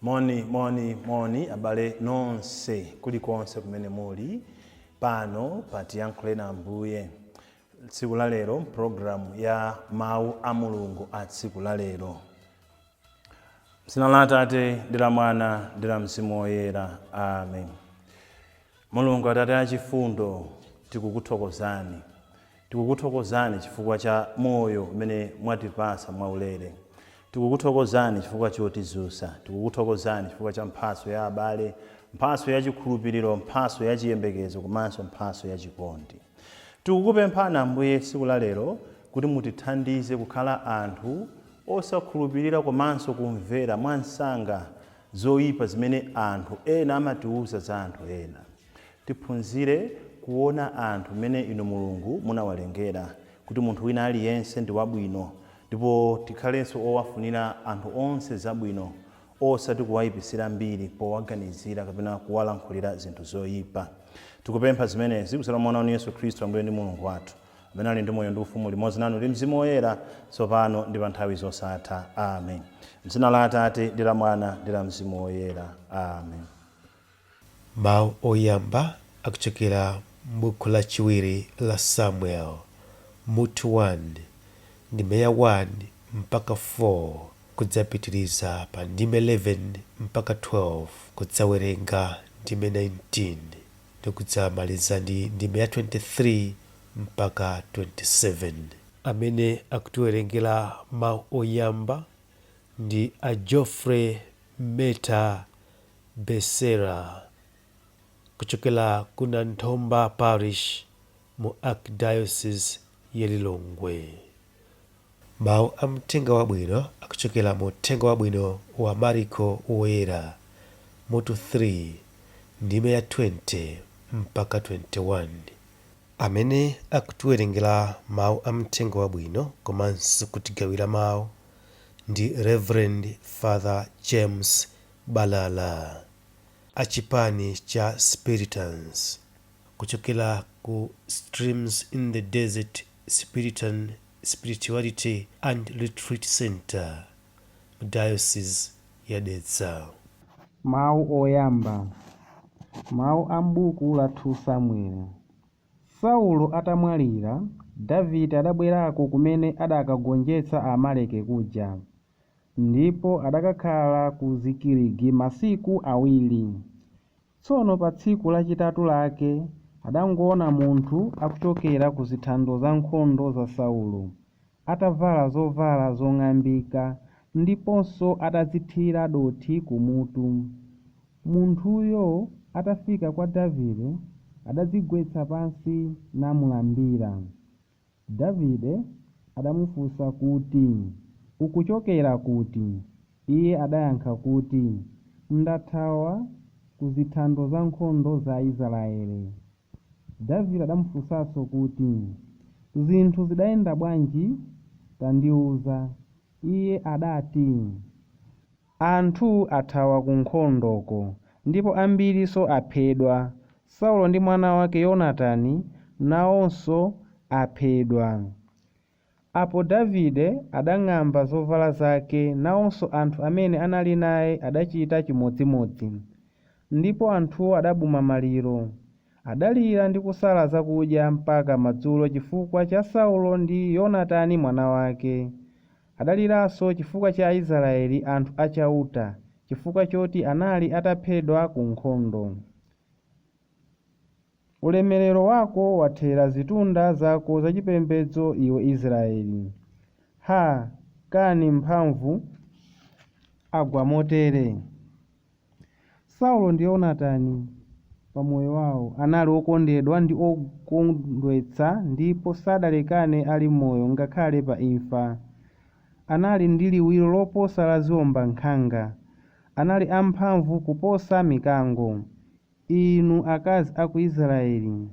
Moni abale nonse kulikonse kumene muli pano patiyankhule na Ambuye. Tsiku la lero programu ya mawu a Mulungu a tsiku la lero. M'dzina la Atate ndi la Mwana ndi la Mzimu Woyera. Amen. Mulungu Atate achifundo, tikukuthokozani chifukwa cha moyo umene mwatipasa mwaulere. Tikukuthokozani chifukwa chotizusa, tikukuthokozani chifukwa cha mphaso ya abale, mphaso ya chikhulupiriro, mphaso ya chiyembekezo, komanso mphaso ya chikondi. Tikukupemphani Ambuye tsiku la lero kuti mutithandize kukhala anthu osakhulupirira komanso kumvera mwansanga zoyipa zimene anthu ena amatiuza za anthu ena. Tiphunzire kuona anthu mene inu Mulungu munawalengera kuti munthu wina aliyense ndi wabwino, ndipo tikhalenso owafunira anthu onse zabwino, osati kuwayipisira mbiri powaganizira kapena kuwalankhulira zinthu zoyipa. Tikupempha zimenezi kudzera mwa Mwana Yesu Khristu Ambuye ndi Mulungu wathu, amene ali ndi moyo ndi ufumu limodzi nanu ndi Mzimu Woyera, tsopano ndi pa nthawi zosatha. Amen. M'dzina la Atate ndi la Mwana ndi la Mzimu Woyera. Amen. Mawu oyamba akuchokera m'buku lachiwiri la Samuel, mutu 1 ndime ya 1 mpaka 4 kudzapitiriza pa ndime 11 mpaka 12 kudzawerenga ndime 19 ndikudzamaliza ndi ndime ya 23 mpaka 27. Amene akutiwerengera mawu oyamba ndi a Geoffrey Meta Besera kuchokera ku Nanthomba Parish mu Archdiocese ya Lilongwe. Mawu a mthenga wabwino akuchokera mu uthenga wabwino wa Mariko Woyera, mutu 3 ndime ya 20 mpaka 21. Amene akutiwerengera mawu a mthenga wabwino komanso kutigawira mawu ndi Reverend Father James Balala achipani cha Spiritans kuchokera ku Streams in the Desert Spirituality and Retreat Center mu Diocese ya Dedza. Mawu oyamba. Mawu a m'buku la 2 Samuel. Saulo atamwalira, Davide adabwerako kumene adakagonjetsa Amaleki kuja, ndipo adakakhala ku Zikiligi masiku awiri. Tsono pa tsiku lachitatu lake adangoona munthu akuchokera ku zithando za nkhondo za Saulo, atavala zovala zong'ambika ndiponso atadzithira dothi kumutu. Munthuyo atafika kwa Davide adadzigwetsa pansi namulambira. Davide adamufunsa kuti, ukuchokera kuti? Iye adayankha kuti, ndathawa ku zithando za nkhondo za Israeli. Davide adamufunsanso kuti, zinthu zidayenda bwanji? Tandiuza. Iye adati, anthu athawa ku nkhondoko ndipo ambirinso aphedwa. Saulo ndi mwana wake Yonatani nawonso aphedwa. Apo Davide adang'amba zovala zake, nawonso anthu amene anali naye adachita chimodzimodzi. Ndipo anthuwo adabuma maliro, adalira ndi kusala zakudya mpaka madzulo chifukwa cha Saulo ndi Yonatani mwana wake. Adaliranso chifukwa cha Aisraeli anthu achauta, chifukwa choti anali ataphedwa ku nkhondo. Ulemerero wako wathera zitunda zako zachipembedzo iwe Israeli. Ha, kani mphamvu agwa motere. Saulo ndi Yonatani pamoyo wawo anali okondedwa ndi okondwetsa, ndipo sadalekane ali moyo ngakhale pa imfa. Anali ndi liwiro loposa la ziwombankhanga, anali amphamvu kuposa mikango. Inu akazi a ku Israeli,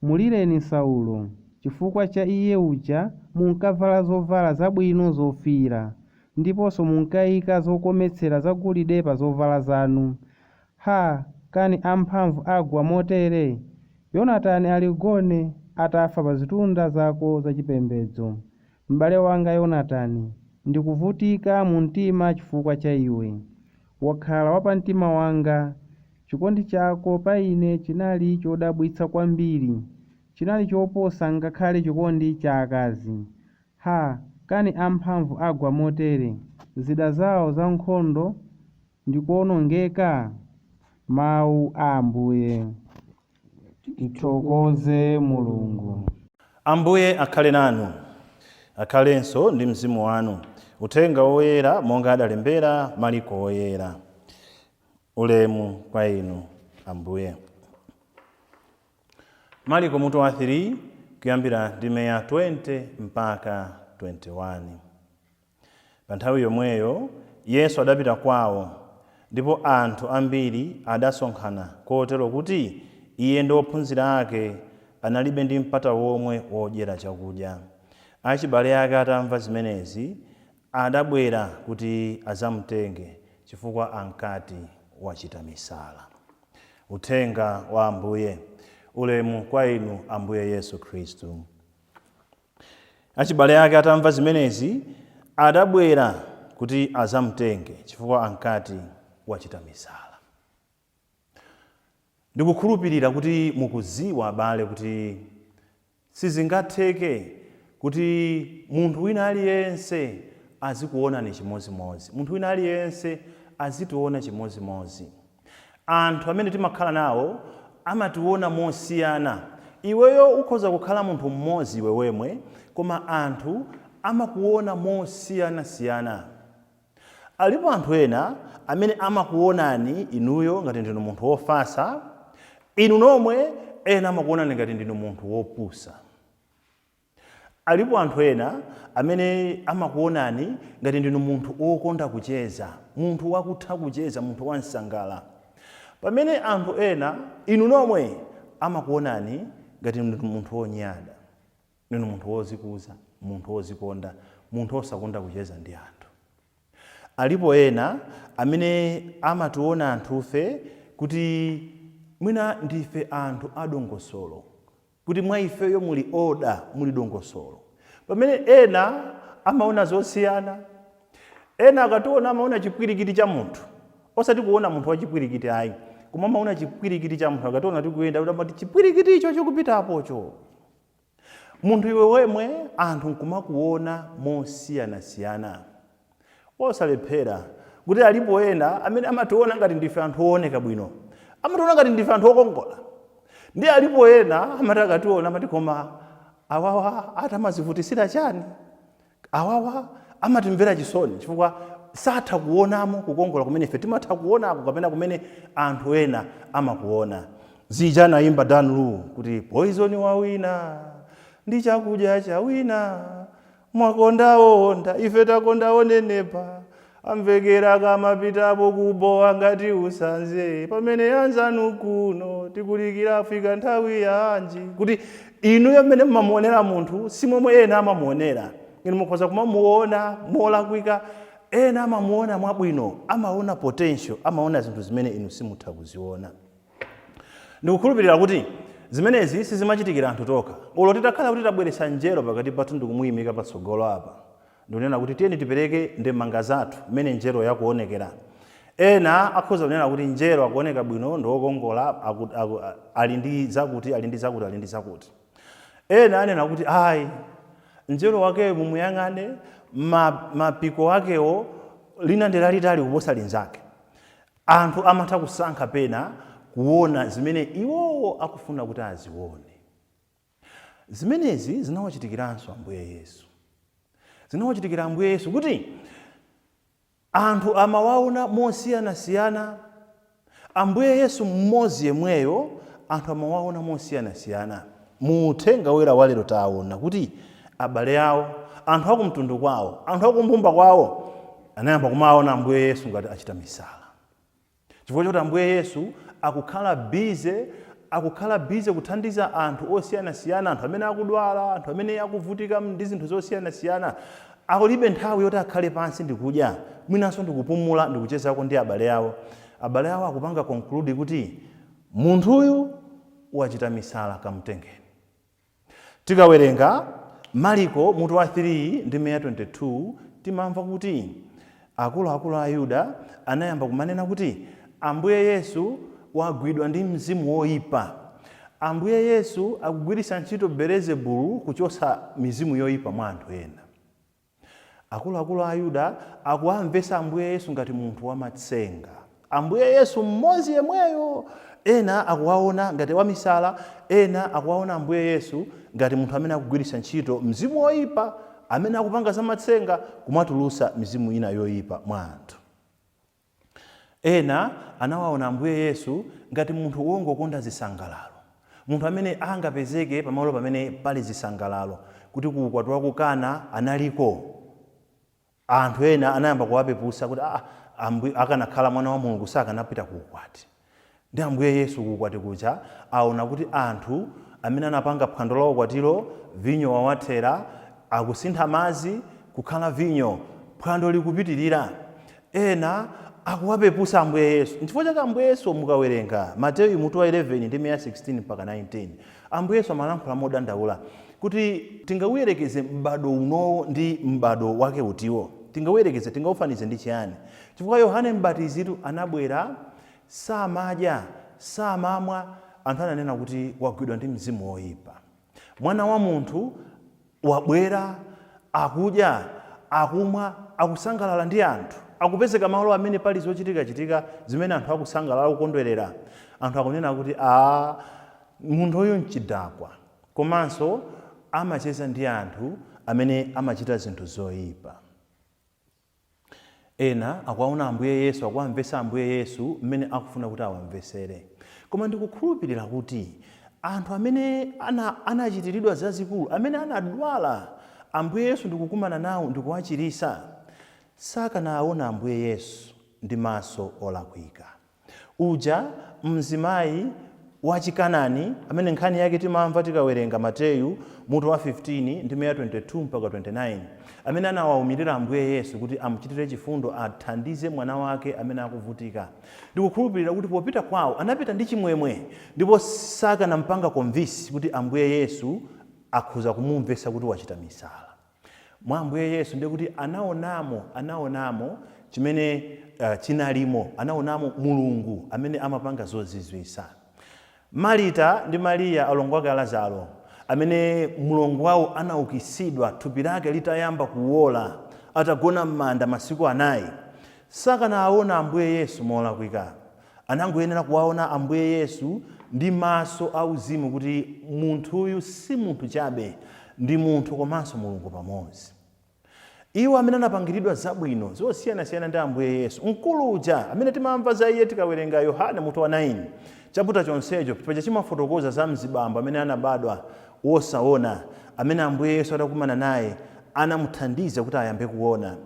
mulireni Saulo, chifukwa cha iye uja munkavala zovala zabwino zofiira, ndiponso munkayika zokometsera zagolide pa zovala zanu. Ha, kani amphamvu agwa motere? Yonatani ali gone atafa pa zitunda zako zachipembedzo. M'bale wanga Yonatani, ndikuvutika mu mtima chifukwa cha iwe. Wakhala wa pa mtima wanga. Chikondi chako pa ine chinali chodabwitsa kwambiri. Chinali choposa ngakhale chikondi cha akazi. Ha, kani amphamvu agwa motere? Zida zawo za nkhondo ndikuwonongeka. Mawu a Ambuye. Tithokoze Mulungu. Ambuye akhale nanu, akhalenso ndi mzimu wanu. Uthenga woyera monga adalembera Mariko woyera. Ulemu kwa inu Ambuye. Mariko mutu wa 3 kuyambira ndime ya 20 mpaka 21. Pa nthawi yomweyo Yesu adapita kwawo, ndipo anthu ambiri adasonkhana kotero kuti iye ndi ophunzira ake analibe ndi mpata womwe wodyera chakudya. Achibale ake atamva zimenezi adabwera kuti azamutenge chifukwa ankati wachita misala. Uthenga wa Ambuye. Ulemu kwa inu Ambuye Yesu Khristu. Achibale ake atamva zimenezi adabwera kuti azamutenge chifukwa ankati wachita misala. Ndikukhulupirira kuti mukuziwa abale kuti sizingatheke kuti munthu wina aliyense azikuona ni chimozimozi. Munthu wina aliyense azitiona chimozimozi. Anthu amene timakhala nawo amationa mosiyana. Iweyo ukhoza kukhala munthu mmodzi iwe wemwe, koma anthu amakuona mosiyana-siyana. Alipo anthu ena amene amakuonani inuyo ngati ndinu munthu wofasa, inu nomwe ena amakuonani ngati ndinu munthu wopusa. Alipo anthu ena amene amakuonani ngati ndinu munthu wokonda kucheza, munthu wakutha kucheza, munthu wansangala. Pamene anthu ena inu nomwe amakuonani ngati ndinu munthu wonyada, ndinu munthu wozikuza, munthu wozikonda, munthu osakonda kucheza ndi anthu. Alipo ena amene amationa anthufe kuti mwina ndife anthu adongosolo, kuti mwa ifeyo muli oda, muli dongosolo. Pamene ena amaona zosiyana. Ena akationa amaona chipwirikiti cha munthu, osati kuona munthu wa chipwirikiti ayi, koma amaona chipwirikiti cha munthu. Akationa tikuyenda kuti amati chipwirikiti icho chikupita apocho. Munthu iwe wemwe anthu nkumakuona mosiyana-siyana. Osalephera kuti alipo ena amene amationa ngati ndife anthu ooneka bwino, amationa ngati ndife anthu okongola. Ndi alipo ena amati akationa amati koma awawa atamazivutisira chani, awawa amatimvera chisoni chifukwa satha kuonamo kukongola kumene ife timatha kuonako kapena kumene anthu ena amakuona. Zija naimba Danlu kuti poison wawina ndi chakudya cha wina, mwakondaonda ife takondaonenepa, amvekera kamapitapo kubowa ngati usanze, pamene anzanu kuno tikulikira Afrika nthawi yanji. Kuti inuyo mmene mumamuonera munthu si momwe ena amamuonera. Inu mukhoza kumamuona molakwika, ena amamuona mwabwino, amaona potential, amaona zinthu zimene inu simutha kuziona. Ndikukhulupirira kuti zimenezi sizimachitikira anthu tokha. Olo titakhala kuti tabweretsa njelo pakati pathu ndikumuyimika patsogolo apa, ndikunena kuti tiyeni tipereke ndemanga zathu mmene njelo yakuonekera. Ena akhoza kunena kuti njelo akuoneka bwino ndi wokongola, ali ndi zakuti, ali ndi zakuti, ali ndi zakuti. Ena anena kuti ayi, njelo wake mumuyang'ane, mapiko wakewo lina ndi lalitali kuposa linzake. Anthu amatha kusankha pena kuona zimene iwowo akufuna kuti azione. Zimenezi zinawachitikiranso Ambuye Yesu. Zinawachitikira Ambuye Yesu kuti anthu amawaona mosiyana-siyana. Ambuye Yesu mmodzi yemweyo anthu amawaona mosiyana-siyana. Mu uthenga woyera wa lero taona kuti abale awo, anthu akumtundu kwawo, anthu akumbumba kwawo anayamba kumaona Ambuye Yesu ngati achita misala. Chifukwa choti Ambuye Yesu akukhala bize kuthandiza anthu osiyana-siyana, anthu amene akudwala, anthu amene akuvutika ndi zinthu zosiyana-siyana. Akulibe nthawi yoti akhale pansi ndikudya, mwinanso ndikupumula, ndikuchezako ndi abale awo. abale awo akupanga conclude kuti munthuyu wachita misala kamtengeni. Tikawerenga Mariko mutu wa 3 ndi meya 22 timamva kuti akuluakulu a Ayuda anayamba kumanena kuti Ambuye Yesu wagwidwa ndi mzimu woyipa. Ambuye Yesu akugwiritsa ntchito Belezebulu kuchotsa mizimu yoyipa mwa anthu ena. Akuluakulu a Ayuda akuamvesa Ambuye Yesu ngati munthu wamatsenga. Ambuye Yesu mmodzi yemweyo. Ena akuwaona ngati wamisala, ena akuwaona Ambuye Yesu ngati munthu amene akugwiritsa ntchito mzimu woyipa, amene akupanga za matsenga kumatulutsa mizimu ina yoyipa mwa anthu. Ena anawaona Ambuye Yesu ngati munthu wongokonda zisangalalo, munthu amene angapezeke pamalo pamene pali zisangalalo, kuti kuukwati wa Kana analiko. Anthu ena anayamba kuwapepusa kuti akanakhala mwana wa Mulungu sakanapita kuukwati. Ndi Ambuye Yesu kuukwati kuja aona kuti anthu amene anapanga phwando la ukwatiro vinyo wawathera, akusintha madzi kukhala vinyo, phwando likupitirira. Ena akuwapepusa Ambuye Yesu. N'chifukwa chake Ambuye Yesu mukawerenga Mateyu mutu wa 11 ndi meya 16 mpaka 19, Ambuye Yesu amalankhula modandaula kuti tingawuyerekeze m'bado unowo ndi m'bado wake utiwo. Tingawuyerekeze, tingawufanize ndi chiyani? Chifukwa Yohane M'batizitu anabwera samadya, samamwa, anthu ananena kuti wagwidwa ndi mzimu woyipa. Mwana wa munthu wabwera akudya, akumwa, akusangalala ndi anthu, akupezeka malo amene pali zochitika zimene anthu akusangalala kukondwerera. Anthu akunena kuti munthu uyu nchidakwa, komanso amacheza ndi anthu amene amachita zinthu zoyipa. Ena akuwaona Ambuye Yesu, akuwamvesa Ambuye Yesu mmene akufuna kuti awamvesere. Koma ndikukhulupirira kuti anthu amene anachitiridwa zazikulu, amene anadwala, Ambuye Yesu ndikukumana nawo ndikuwachirisa, sakanaona Ambuye Yesu ndi maso olakwika. Uja mzimayi wa Chikanani amene nkhani yake timamva tikawerenga Mateyu mutu wa 15 ndi meya 22 mpaka 29, amene anawaumirira Ambuye Yesu kuti amuchitire chifundo, athandize mwana wake amene akuvutika. Ndikukhulupirira kuti popita kwawo anapita ndi chimwemwe, ndipo sakanampanga konvinsi kuti Ambuye Yesu akhoza kumumvesa kuti wachita misala. Mwa Ambuye Yesu ndiye kuti anaonamo chimene chinalimo, anaonamo Mulungu amene amapanga zozizwisa. Marita ndi Mariya alongo ake Lazaro, amene mlongo wawo anaukitsidwa, thupi lake litayamba kuwola, atagona m'manda masiku 4, sakanaona Ambuye Yesu molakwika. Anangoyenera kuwaona Ambuye Yesu ndi maso auzimu kuti munthuyu si munthu chabe, ndi munthu komanso Mulungu pamodzi. Iwo amene anapangiridwa zabwino zosiyanasiyana ndi Ambuye Yesu, mkulu uja amene timamva za iye tikawerenga Yohane mutu wa 9, chaputa chonsecho paja chimafotokoza za mzibambo amene anabadwa wosaona, amene Ambuye Yesu atakumana naye anamuthandiza kuti ayambe kuona.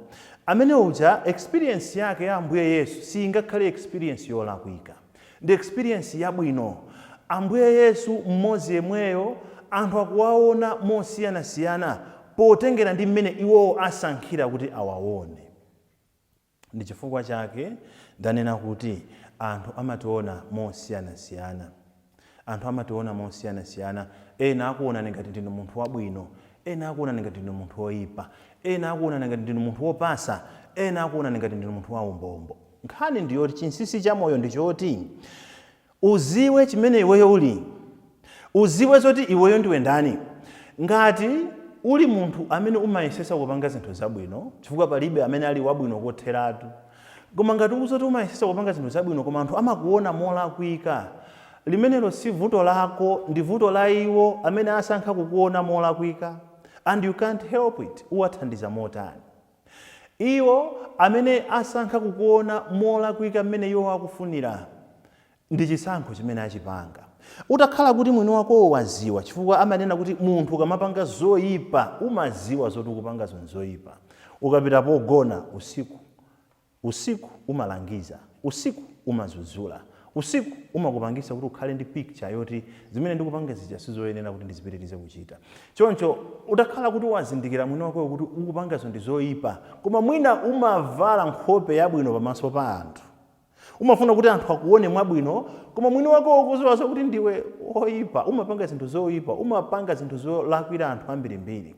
Amene uja experience yake ya Ambuye Yesu singakhale experience yolakwika, ndi experience yabwino. Ambuye Yesu mmodzi yemweyo anthu akuwaona mosiyanasiyana potengera ndi mmene iwo asankhira kuti awaone. Ndi chifukwa chake ndanena kuti anthu amationa mosiyanasiyana. Anthu amationa mosiyanasiyana. Ena akuona ngati ndinu munthu wabwino, ena akuona ngati ndinu munthu woyipa, ena akuona ngati ndinu munthu wopasa, ena akuona ngati ndinu munthu waumbombo. Nkhani ndiyoti chinsinsi cha moyo ndichoti uziwe chimene iweyo uli, uziwe zoti iweyo ndiwe ndani. Ngati uli munthu amene umayesesa kupanga zinthu zabwino, chifukwa palibe amene ali wabwino kotheratu, koma ngati uzoti umayesesa kupanga zinthu zabwino koma anthu amakuona molakwika, limenelo si vuto lako, ndi vuto la iwo amene asankha kukuona molakwika, and you can't help it. Uwathandiza motani? Iwo amene asankha kukuona molakwika mmene iwo akufunira, ndi chisankho chimene achipanga. Utakhala kuti mwini wako waziwa, chifukwa amanena kuti munthu ukamapanga zoyipa umaziwa zoti ukupanga zoyipa. Ukapita pogona usiku umalangiza, usiku umazuzula, usiku umakupangisa kuti ukhale ndi picture yoti zimene ndikupanga zija sizoyenera kuti ndizipitirize kuchita. Choncho utakhala kuti wazindikira mwini wako kuti ukupanga zoyipa, koma mwina umavala nkhope yabwino pamaso pa anthu, umafuna kuti anthu akuone mwabwino, koma mwini wako ukuziwaso kuti ndiwe oyipa, umapanga zinthu zoyipa, umapanga zinthu zolakwira anthu ambirimbiri.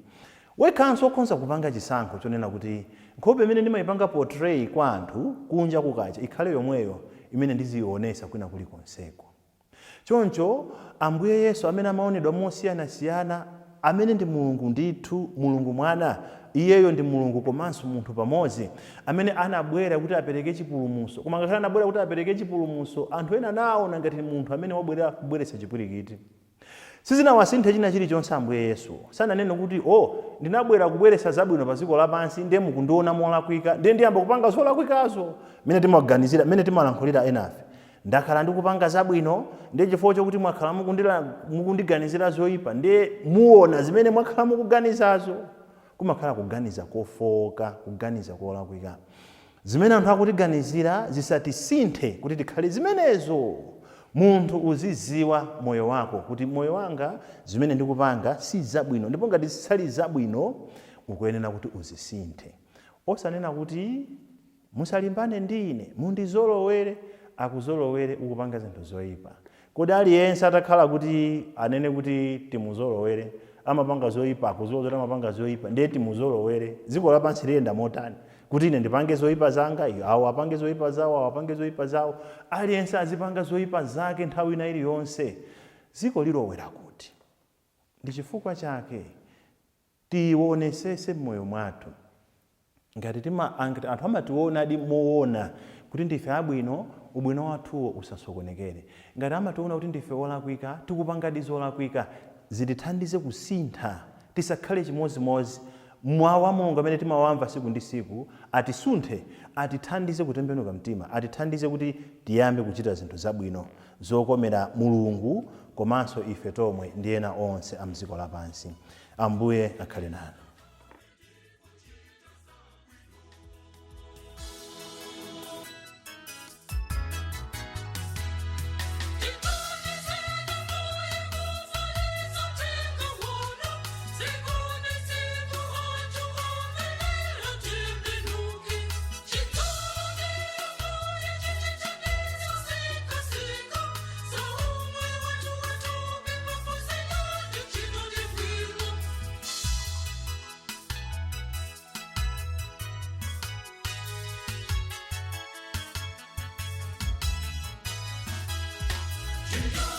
Wekhanso okhonza kupanga chisankho chonena kuti nkhope imene ndimayipanga portray kwa anthu kunja kukacha ikhale yomweyo imene ndizionesa kwina kulikonseko. Choncho Ambuye Yesu amene amaonedwa mosiyanasiyana, amene ndi Mulungu ndithu, Mulungu mwana, iyeyo ndi Mulungu komanso munthu pamodzi, amene anabwera kuti apereke chipulumutso. Koma ngakhale anabwera kuti apereke chipulumutso, anthu ena anaona ngati munthu amene wabwera kubweretsa chipwirikiti. Sizinawasinthe china chilichonse Ambuye Yesu. Sananene kuti ndinabwera kubweretsa zabwino pa dziko lapansi, ndiye mukundiona molakwika, ndiye ndiyamba kupanga zolakwikazo. Mene timaganizira, mene timalankhulira enafe. Ndakhala ndikupanga zabwino, ndiye chifukwa chokuti mwakhala mukundiganizira zoyipa, ndiye muona zimene mwakhala mukuganizazo. Kumakhala kuganiza kofoka, kuganiza kolakwika. Zimene anthu akutiganizira zisatisinthe kuti tikhale zimenezo. Munthu uziziwa moyo wako kuti moyo wanga zimene ndikupanga si zabwino, ndipo ngati zisali zabwino ukuyenera kuti uzisinthe. Osanena kuti musalimbane ndine, mundizolowere, akuzolowere ukupanga zinthu zoyipa. Kodi aliyense atakhala kuti anene kuti timuzolowere, amapanga zoyipa, akuzolowere amapanga zoyipa, ndiye timuzolowere, dziko lapansi liyenda motani? Kuti ine ndipange zoyipa zanga, awo apange zoyipa zawo, awo apange zoyipa zawo, aliyense azipanga zoyipa zake nthawi ina iliyonse, dziko lilowera kuti. Ndi chifukwa chake tionesese mmoyo mwathu. Ngati anthu amationa moona kuti ndife abwino, ubwino wathuwo usasokonekere. Ngati amationa kuti ndife olakwika, tikupanga zolakwika, zitithandize kusintha, tisakhale chimozimozi. Mawu a Mulungu amene timawamva siku ndi siku atisunthe, atithandize kutembenuka mtima, atithandize kuti tiyambe kuchita zinthu zabwino zokomera Mulungu komanso ife tomwe ndi ena onse a mdziko lapansi. Ambuye akhale nanu. Jingle